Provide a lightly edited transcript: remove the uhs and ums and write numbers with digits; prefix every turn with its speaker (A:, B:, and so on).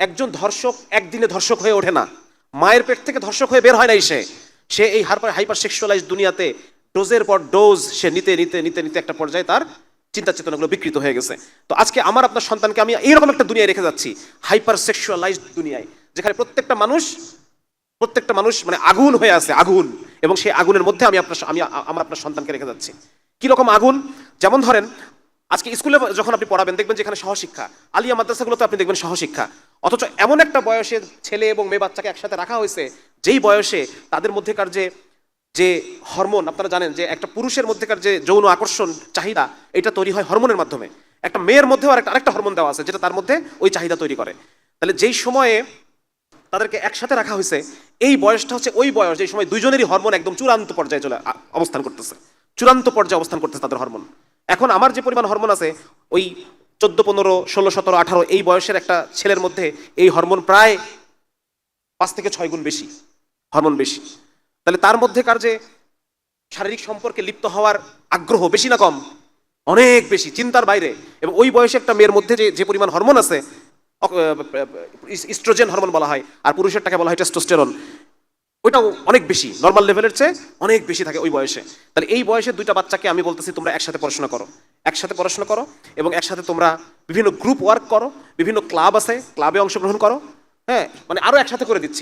A: একজন ধর্ষক একদিনে ধর্ষক হয়ে ওঠে না, মায়ের পেট থেকে ধর্ষক হয়ে বের হয় নাই সে এই হাইপার সেক্সুয়ালাইজ দুনিয়াতে ডোজের পর ডোজ সে নিতে নিতে নিতে নিতে একটা পর্যায়ে তার চিন্তা চেতনাগুলো বিকৃত হয়ে গেছে। তো আজকে আমার আপনার সন্তানকে আমি এইরকম একটা দুনিয়ায় রেখে যাচ্ছি, হাইপার সেক্সুয়ালাইজ দুনিয়ায়, যেখানে প্রত্যেকটা মানুষ মানে আগুন হয়ে আছে, আগুন। এবং সেই আগুনের মধ্যে আমার আপনার সন্তানকে রেখে যাচ্ছি। কিরকম আগুন? যেমন ধরেন আজকে স্কুলে যখন আপনি পড়াবেন দেখবেন যেখানে সহশিক্ষা, আলিয়া মাদ্রাসাগুলোতে আপনি দেখবেন সহশিক্ষা, অথচ এমন একটা বয়সে ছেলে এবং মেয়ে বাচ্চাকে একসাথে রাখা হয়েছে যেই বয়সে তাদের মধ্যেকার যে যে হরমোন, আপনারা জানেন যে একটা পুরুষের মধ্যেকার যে যৌন আকর্ষণ চাহিদা, এটা তৈরি হয় হরমোনের মাধ্যমে। একটা মেয়ের মধ্যেও আরেকটা হরমোন দেওয়া আছে যেটা তার মধ্যে ওই চাহিদা তৈরি করে। তাহলে যেই সময়ে তাদেরকে একসাথে রাখা হয়েছে, এই বয়সটা হচ্ছে ওই বয়স যে সময় দুইজনেরই হরমোন একদম চূড়ান্ত পর্যায়ে অবস্থান করতেছে, চূড়ান্ত পর্যায়ে অবস্থান করতেছে তাদের হরমোন। এখন আমার যে পরিমাণ হরমোন আছে, ওই 14, 15, 16, 17, 18 এই বয়সের একটা ছেলের মধ্যে এই হরমোন প্রায় 5 থেকে 6 গুণ বেশি, হরমোন বেশি। তাহলে তার মধ্যেকার যে শারীরিক সম্পর্কে লিপ্ত হওয়ার আগ্রহ বেশি না কম? অনেক বেশি, চিন্তার বাইরে। এবং ওই বয়সে একটা মেয়ের মধ্যে যে যে পরিমাণ হরমোন আছে, ইস্ট্রোজেন হরমোন বলা হয়, আর পুরুষেরটাকে বলা হয় টেস্টোস্টেরন, ওইটাও অনেক বেশি, নর্মাল লেভেলের চেয়ে অনেক বেশি থাকে ওই বয়সে। তাহলে এই বয়সে দুইটা বাচ্চাকে আমি বলতেছি তোমরা একসাথে পড়াশোনা করো এবং একসাথে তোমরা বিভিন্ন গ্রুপ ওয়ার্ক করো, বিভিন্ন ক্লাব আছে, ক্লাবে অংশগ্রহণ করো, হ্যাঁ, মানে আরো একসাথে করে দিচ্ছি।